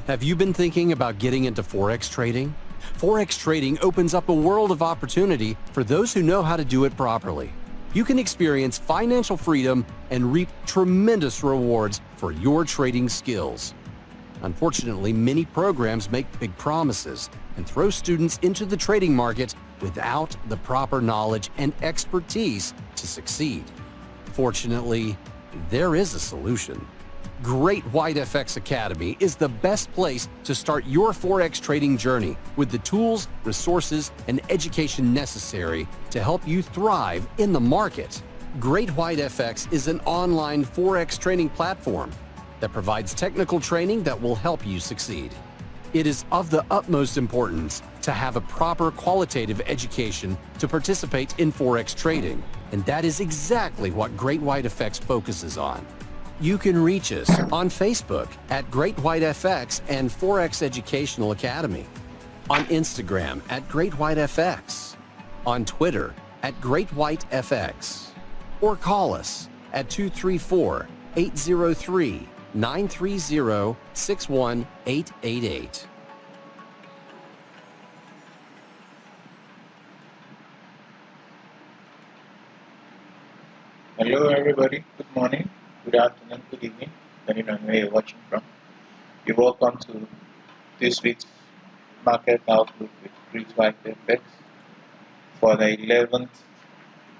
Have you been thinking about getting into Forex trading? Forex trading opens up a world of opportunity for those who know how to do it properly. You can experience financial freedom and reap tremendous rewards for your trading skills. Unfortunately, many programs make big promises and throw students into the trading market without the proper knowledge and expertise to succeed. Fortunately, there is a solution. Great White FX Academy is the best place to start your Forex trading journey with the tools, resources, and education necessary to help you thrive in the market. Great White FX is an online Forex training platform that provides technical training that will help you succeed. It is of the utmost importance to have a proper qualitative education to participate in Forex trading, and that is exactly what Great White FX focuses on. You can reach us on Facebook at Great White FX and Forex Educational Academy, on Instagram at Great White FX, on Twitter at Great White FX, or call us at 234-803-930-61888. Hello everybody, good morning, good afternoon, good evening, depending on where you're watching from. You're welcome to this week's Market Outlook with Great White FX for the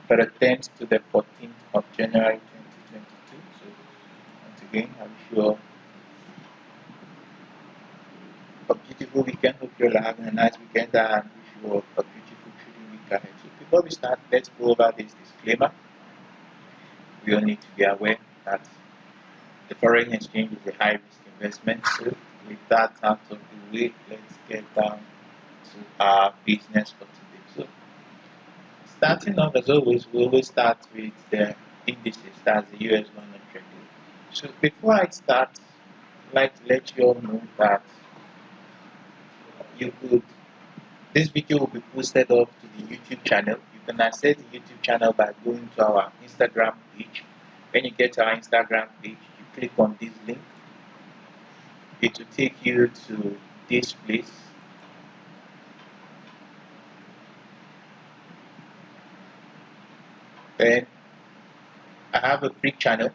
10th to the 14th of January 2022. So once again, I wish you all a beautiful weekend. Hope you're having a nice weekend and wish you all a beautiful trading week ahead. So before we start, let's go over this disclaimer. We all need to be aware that the foreign exchange is a high-risk investment. So with that out of the way, let's get down to our business for today. So starting off, as always, we always start with the indices, that's the US 100. So before I start, I'd like to let you all know that this video will be posted up to the YouTube channel. You can access the YouTube channel by going to our Instagram page. When you get to our Instagram page, you click on this link. It will take you to this place. Then I have a free channel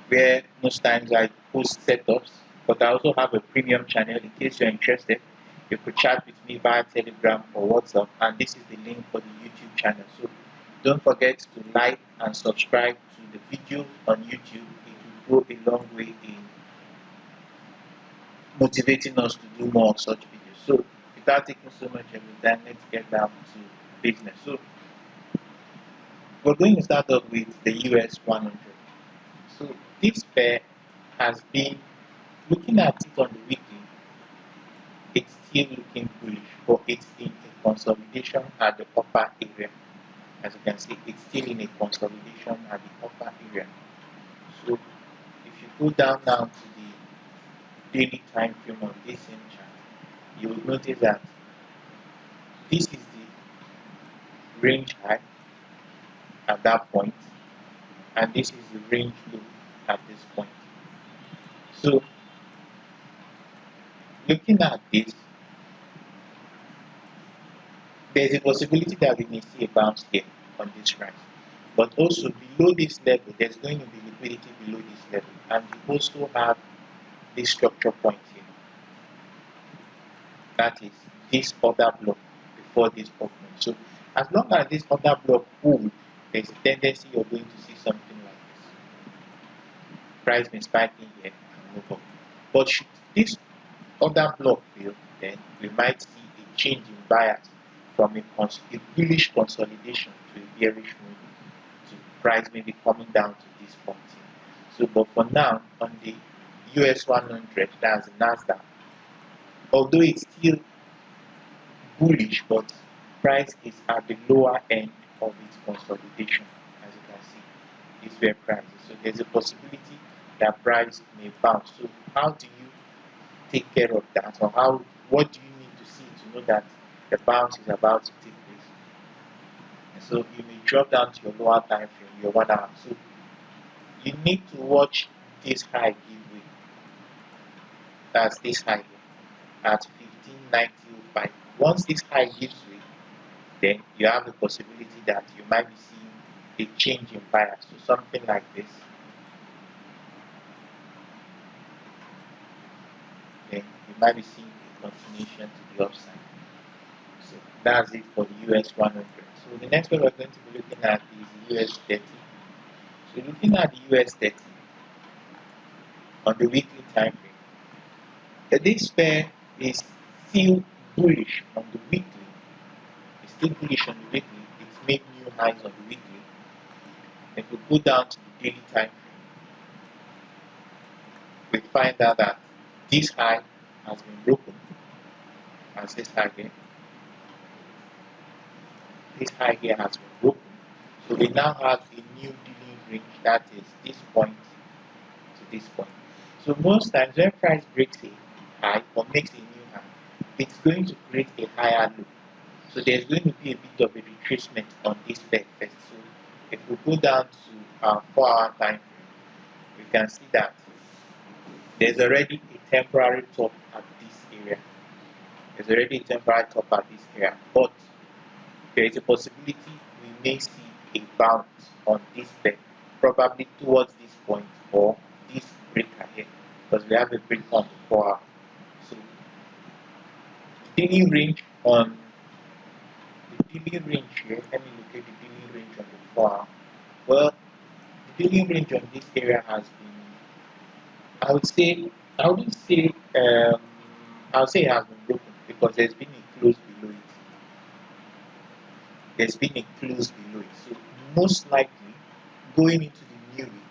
where most times I post setups, but I also have a premium channel in case you're interested. You could chat with me via Telegram or WhatsApp, and this is the link for the YouTube channel. So don't forget to like and subscribe to the videos on YouTube. It will go a long way in motivating us to do more of such videos. So without taking so much of your time, let's get down to business. So we're going to start off with the US 100. So this pair has been, looking at it on the weekly, it's still looking bullish, but it's in a consolidation at the upper area. As you can see, it's still in a consolidation at the upper area. So if you go down now to the daily time frame on this same chart, you will notice that this is the range high at that point, and this is the range low at this point. So looking at this, there's a possibility that we may see a bounce here on this rise, but also below this level, there's going to be liquidity below this level, and we also have this structure point here. That is this other block before this opening. So as long as this other block holds, there's a tendency you're going to see something like this. Price may spike in here and move up. But should this other block fail, then we might see a change in bias from a bullish consolidation to a bearish move, to price maybe coming down to this point here. So but for now, on the US 100, that's the Nasdaq, although it's still bullish, but price is at the lower end of its consolidation. As you can see, it's where price is. So there's a possibility that price may bounce. So how do you take care of that, or what do you need to see to know that the bounce is about to take place? And so you may drop down to your lower time frame, your 1 hour. So you need to watch this high give way. That's this high here at 15.9005. Once this high gives way, then you have the possibility that you might be seeing a change in bias. So something like this. Then you might be seeing a continuation to the upside. So that's it for the US 100. So the next one we're going to be looking at is the US 30. So looking at the US 30 on the weekly time frame, this pair is still bullish on the weekly. It's still bullish on the weekly. It's made new highs on the weekly. If we go down to the daily time frame, we find out that this high has been broken as this high here. This high here has been broken. So we now have a new dealing range, that is this point to this point. So most times when price breaks a high or makes a new high, it's going to create a higher low. So there's going to be a bit of a retracement on this pair first. So if we go down to our 4-hour time frame, we can see that there's already a temporary top at this area. There's already a temporary top at this area, but there is a possibility we may see a bounce on this pair, probably towards this point or this break ahead, because we have a break on the 4-hour. So the daily range on the daily range here, let me look at the daily range on the 4-hour. Well, the daily range on this area has been, I would say, I wouldn't say, I would say it has been broken because there's been a close below it. There's been a close below it. So most likely, going into the new week,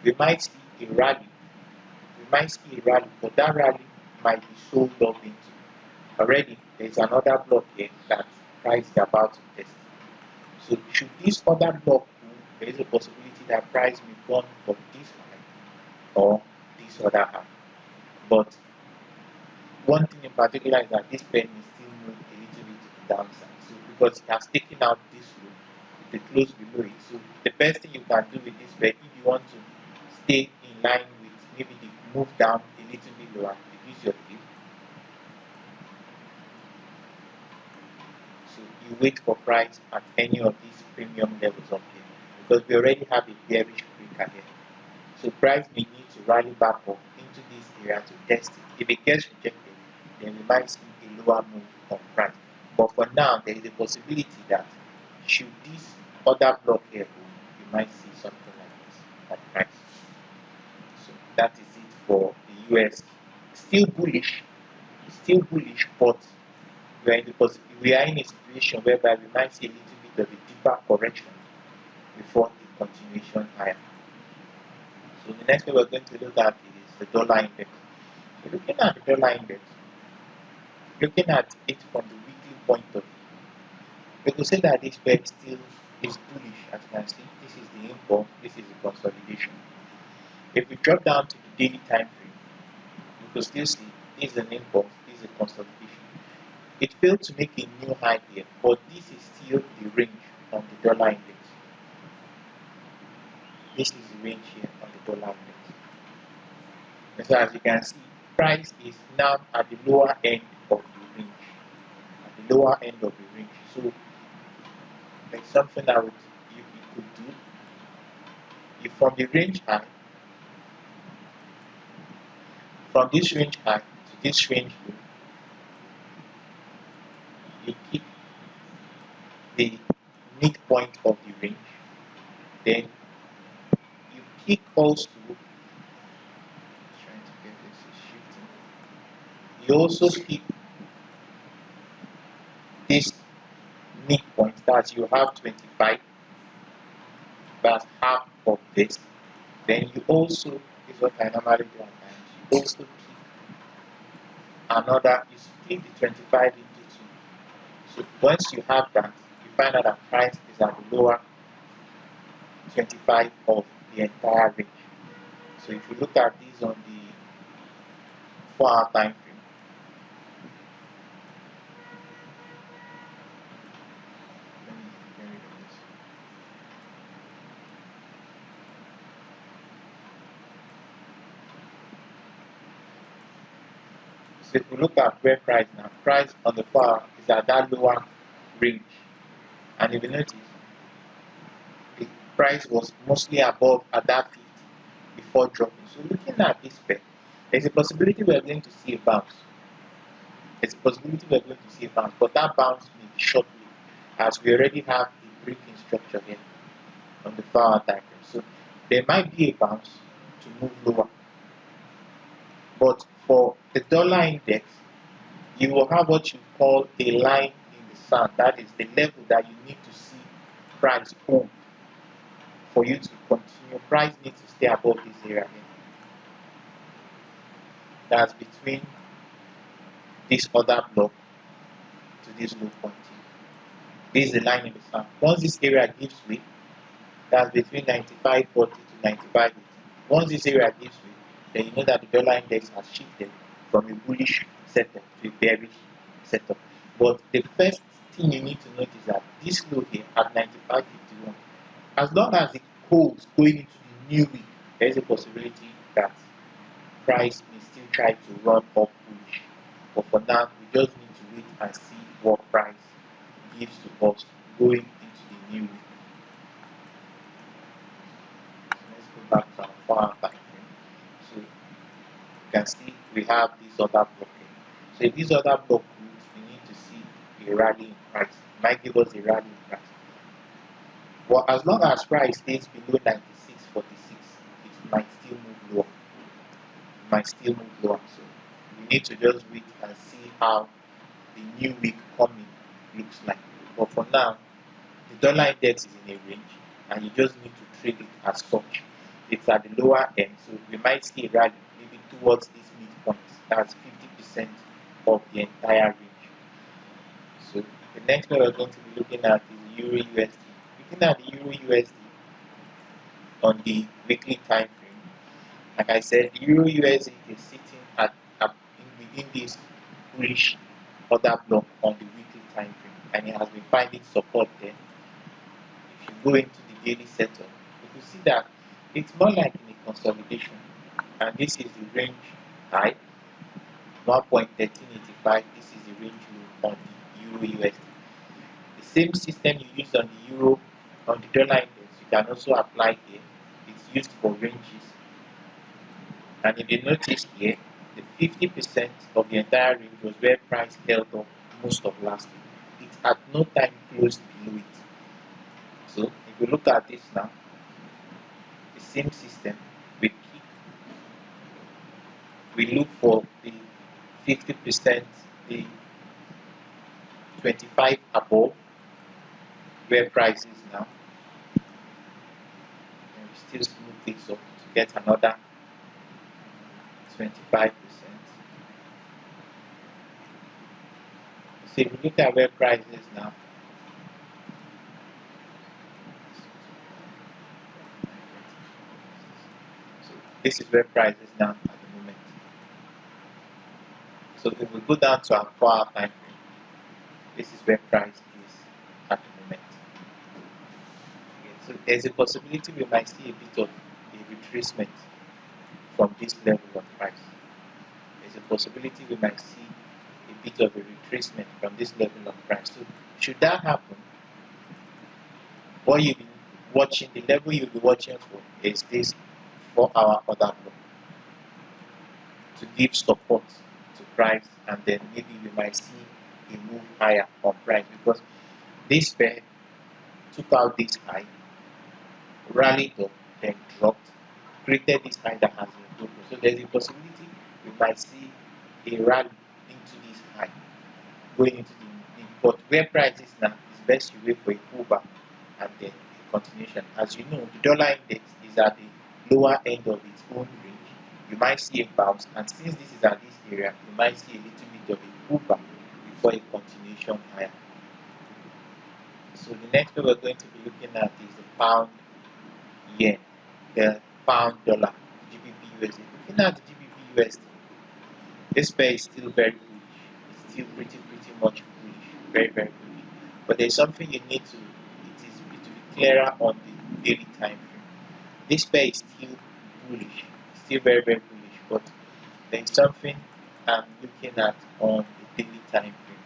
we might see a rally. We might see a rally, but that rally might be sold up into. Already, there's another block here that price is about to test. So should this other block move, there is a possibility that price may run for this high or this other high. But one thing in particular is that this pen is still moving a little bit to the downside. So because it has taken out this low, the close below it. So the best thing you can do with this pen, if you want to stay in line with maybe the move down a little bit lower, reduce your dip. So you wait for price at any of these premium levels up here, because we already have a bearish breaker here. So price may need to rally back up into this area to test it. If it gets rejected, then we might see a lower move on price. But for now, there is a possibility that should this other block here go, you might see something like this on price. So that is it for the US. Still bullish, but we are in a situation whereby we might see a little bit of a deeper correction before the continuation higher. So the next thing we're going to look at is the dollar index. So looking at the dollar index, looking at it from the weekly point of view, we could say that this pair still is bullish. As you can see, this is the impulse, this is the consolidation. If we drop down to the daily time frame, we could still see this is an impulse, this is a consolidation. It failed to make a new high here, but this is still the range on the dollar index. This is the range here on the dollar index. And so as you can see, price is now at the lower end of the range. At the lower end of the range. So there's something that you could do. If from the range high, from this range high to this range low, you keep the midpoint of the range, then you keep also trying to get this shifting. You also keep this midpoint, that you have 25, that's half of this. Then you also, this is what I normally do at times, you also keep another, you split the 25 into two. So once you have that, you find out that price is at the lower 25 of the entire range. So if you look at this on the 4-hour time frame, let me get rid of this. So if we look at where price now, price on the far is at that lower range. And if you notice, the price was mostly above at that 50 before dropping. So looking at this pair, there's a possibility we are going to see a bounce. There's a possibility we are going to see a bounce, but that bounce may be short-lived, as we already have a breaking structure here on the 4-hour time frame. So there might be a bounce to move lower. But for the dollar index, you will have what you call a line in the sand. That is the level that you need to see price hold for you to continue. Price needs to stay above this area here. That's between this other block to this low point here. This is the line in the sand. Once this area gives way, that's between 95.40 to 95.80. Once this area gives way, then you know that the dollar index has shifted from a bullish setup to a bearish setup. But the first thing you need to note is that this low here at 95.51, as long as it holds going into the new week, there is a possibility that price may still try to run up bullish. But for now, we just need to wait and see what price gives to us going into the new week. Let's go back to our 4-hour time frame. So you can see we have this other block here. So if this other block moves, we need to see a rally in price. It might give us a rally in price. Well, as long as price stays below 96.46, it might still move lower. It might still move lower. So we need to just wait and see how the new week coming looks like. But for now, the dollar index is in a range, and you just need to trade it as such. It's at the lower end, so we might see a rally maybe towards this midpoint. That's 50% of the entire range. So the next one we're going to be looking at is Euro USD. Looking at the Euro USD on the weekly time frame, like I said, the Euro USD is sitting within this bullish order block on the weekly time frame, and it has been finding support there. If you go into the daily setup, you can see that it's more like in a consolidation, and this is the range high 1.1385. This is the range low on the Euro USD. The same system you use on the Euro on the dollar index, you can also apply here. It's used for ranges, and if you notice here, the 50% of the entire range was where price held up most of last week. It at no time closed below it. So if you look at this now, the same system, we look for the 50%, the 25 above where price is now, and we still smooth this up to get another 25%. So if you look at where price is now, so this is where price is now at the moment. So if we go down to our 4-hour time frame, this is where price is at the moment. Okay, so there's a possibility we might see a bit of a retracement from this level of price. There's a possibility we might see a bit of a retracement from this level of price. So should that happen, what you'll be watching, the level you'll be watching for is this 4-hour order block to give support to price, and then maybe we might see a move higher on price, because this pair took out this high, rallied up, then dropped, created this high that has been broken. So there's a possibility we might see a rally into this high, going into the but where price is now, it's best you wait for a pullback and then a continuation. As you know, the dollar index is at the lower end of its own range. You might see a bounce, and since this is at this area, you might see a little bit of a pullback before a continuation higher. So the next one we're going to be looking at is the pound yen, the pound dollar, GBP USD. Looking at the GBP USD, this pair is still very bullish. It's still pretty much bullish, very bullish. But there's something you need to be clearer on the daily time frame. This pair is still bullish, still very bullish. But there's something I'm looking at on the daily time frame.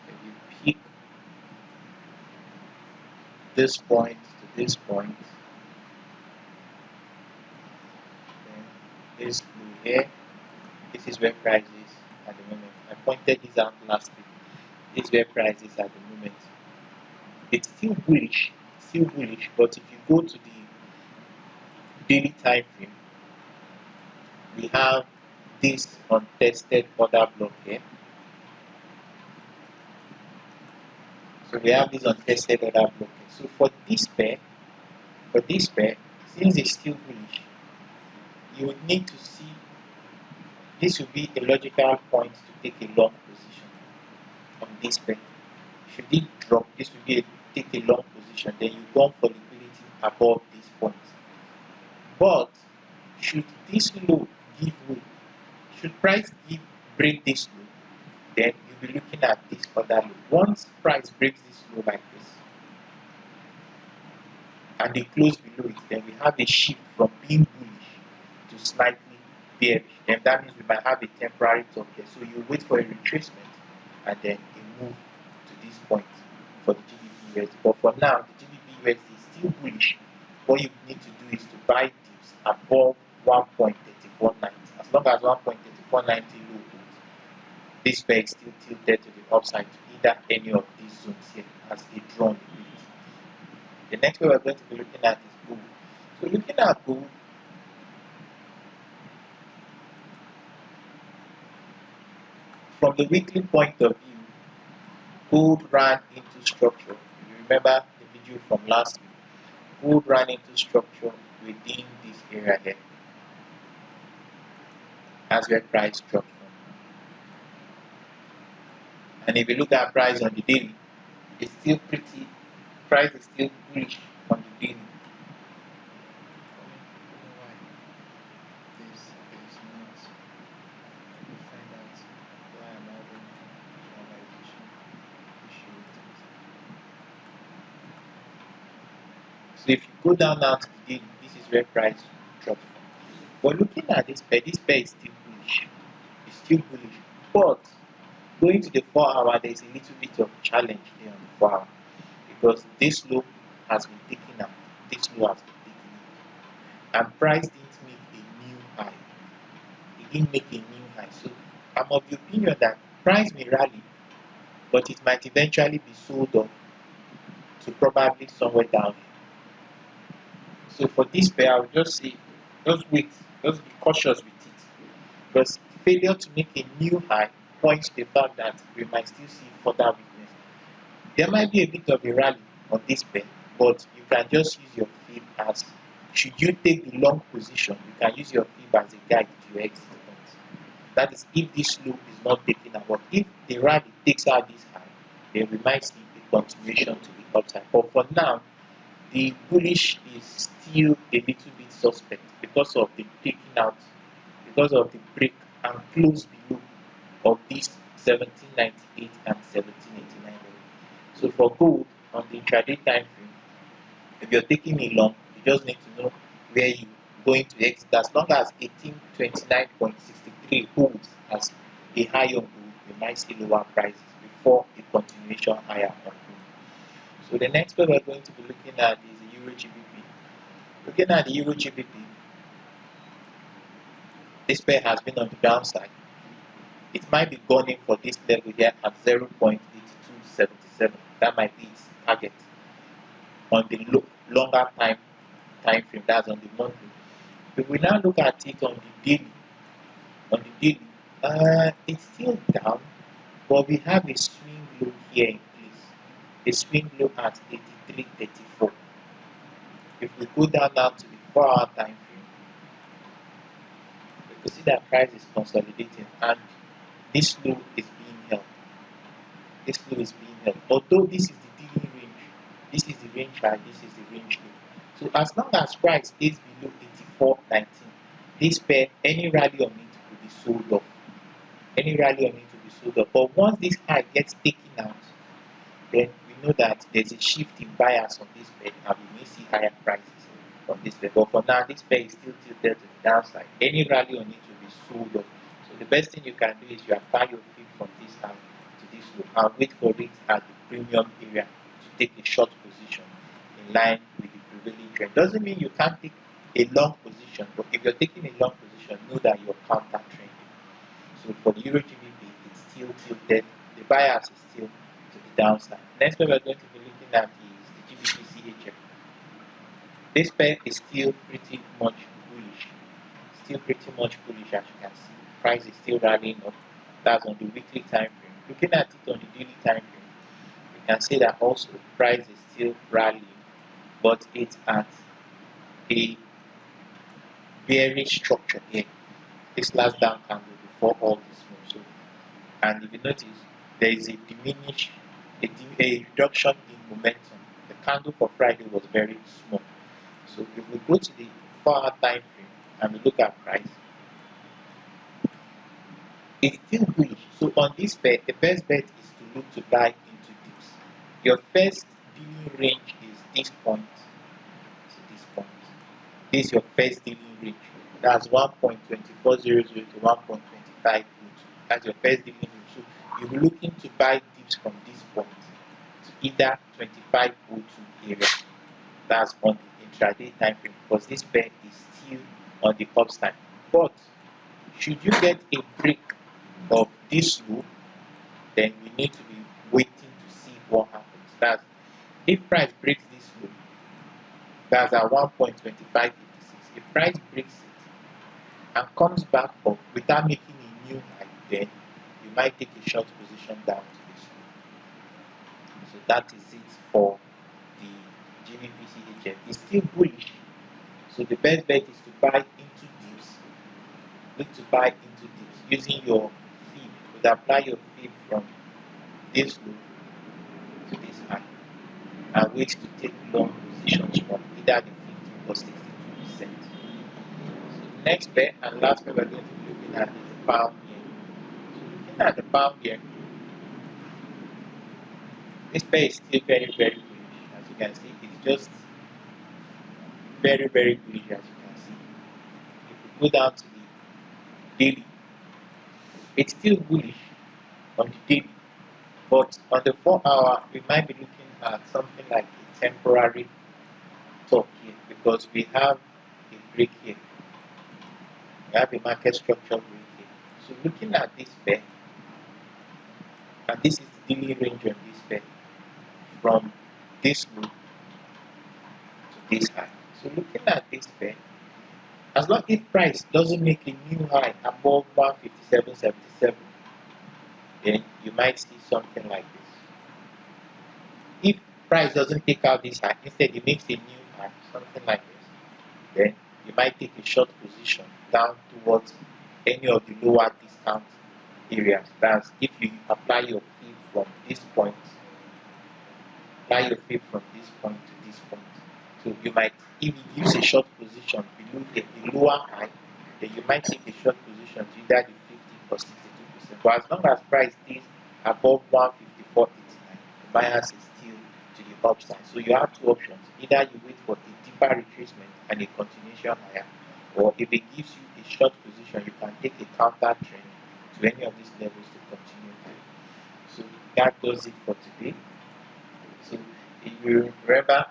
If you pick this point to this point, then this blue here, this is where price is at the moment. I pointed this out last week. This is where price is at the moment. It's still bullish, but if you go to the daily time frame, we have this untested order block here. So we have this untested order block here. So for this pair, since it's still bullish, you would need to see this would be a logical point to take a long position on this pair. Should it drop, this would be take a long position, then you go for liquidity above this point. But should this low give way, should price break this low, then you'll be looking at this other low. Once price breaks this low like this, and they close below it, then we have a shift from being bullish to slightly bearish. Then that means we might have a temporary top here. So you wait for a retracement and then a move to this point for the GBP USD. But for now, the GBP USD is still bullish. What you need to do is to buy dips above 1.3490. As long as 1.3490 low holds, this pair is still tilted to the upside to either any of these zones here as they draw liquidity. The next way we're going to be looking at is gold. So looking at gold, from the weekly point of view, gold ran into structure. If you remember the video from last week, gold ran into structure within this area here. That's where price dropped from. And if you look at price on the daily, it's still price is still bullish on the daily. So if you go down now to the daily, this is where price dropped from. But looking at this pair is still bullish. It's still bullish. But going to the 4-hour, there's a little bit of challenge there on the 4-hour because this low has been taken out. This low has been taken out. And price didn't make a new high. It didn't make a new high. So I'm of the opinion that price may rally, but it might eventually be sold off to probably somewhere down. So for this pair, I would just say, just wait, just be cautious with it. Because failure to make a new high points to the fact that we might still see further weakness. There might be a bit of a rally on this pair, but you can just use your fib as, should you take the long position, you can use your fib as a guide to your exit point. That is if this low is not taken out. But if the rally takes out this high, then we might see a continuation to the upside. But for now, the bullish is still a little bit suspect because of the taking out, because of the break and close below of this 1798 and 1789 level. So for gold on the intraday time frame, if you're taking a long, you just need to know where you're going to exit. As long as 1829.63 holds as a high on gold, you might see lower prices before a continuation higher on gold. So the next pair we're going to be looking at is the Euro GBP. Looking at the Euro GBP, this pair has been on the downside. It might be going in for this level here at 0.8277. That might be its target on the longer time frame. That's on the monthly. If we now look at it on the daily, it's still down, but we have a swing low here in place. A swing low at 83.34. If we go down now to the 4-hour time frame, we can see that price is consolidating and this low is being held. This low is being held. Although this is the daily range, this is the range high, this is the range low. So as long as price is below 84.19, this pair, any rally on it will be sold off. Any rally on it will be sold off. But once this high gets taken out, then we know that there's a shift in bias on this pair and we may see higher prices on this pair. But for now, this pair is still tilted to the downside. Any rally on it will be sold off. So So the best thing you can do is you apply your fib from this high to this low and wait for it at the premium area to take a short position in line with the prevailing trend. Doesn't mean you can't take a long position, but if you're taking a long position, know that you're counter trending. So for the Euro GBP, it's still tilted. The bias is still to the downside. Next one we're going to be looking at is the GBP CHF. This pair is still pretty much bullish. Still pretty much bullish, as you can see. Price is still rallying up. That's on the weekly time frame. Looking at it on the daily time frame, you can see that also price is still rallying, but it's at a bearish structure here. This last down candle before all this move. So, and if you notice, there is a reduction in momentum. The candle for Friday was very small. So if we go to the 4-hour time frame and we look at price, it's still bullish. So on this pair, the best bet is to look to buy into dips. Your first dealing range is this point to this point. This is your first dealing range. That's 1.2400 to 1.2502. That's your first dealing range. So you'll be looking to buy dips from this point to either 2502 area. That's on the intraday time frame because this pair is still on the upside. But should you get a break of this low, then we need to be waiting to see what happens. That's if price breaks this low, that's at 1.2556. If price breaks it and comes back up without making a new high, then you might take a short position down to this low. So that is it for the GBP CHF. It's still bullish, so the best bet is to buy into dips. Look to buy into dips using your fib. You would apply your fib from this low to this high and wait to take long positions from either the 50 or 62%. So the next pair and last pair we're going to be looking at is the pound yen. So looking at the pound yen, this pair is still very, very bullish. As you can see, it's just very, very bullish, as you can see. If we go down to the daily, it's still bullish on the daily, but on the 4-hour, we might be looking at something like a temporary top here because we have a break here. We have a market structure break here. So looking at this pair, and this is the daily range on this pair from this low to this high. So looking at this pair, as long as price doesn't make a new high above 157.77, then you might see something like this. If price doesn't take out this high, instead it makes a new high, something like this, then you might take a short position down towards any of the lower discount areas. That's if you apply your fee from this point, apply your fee from this point to this point. So you might, if you use a short position below the lower high, then you might take a short position to either the 50 or 62%. But as long as price stays above 154.89, the bias is still to the upside. So you have two options. Either you wait for a deeper retracement and a continuation higher, or if it gives you a short position, you can take a counter trend to any of these levels to continue higher. So that does it for today. So if you remember,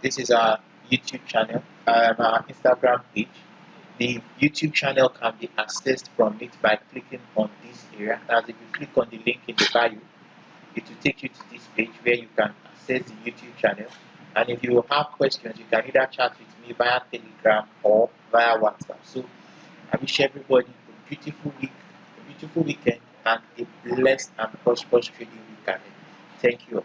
this is our YouTube channel, our Instagram page. The YouTube channel can be accessed from it by clicking on this area. As if you click on the link in the bio, it will take you to this page where you can access the YouTube channel. And if you have questions, you can either chat with me via Telegram or via WhatsApp. So I wish everybody a beautiful week, a beautiful weekend, and a blessed and prosperous trading week ahead. Thank you.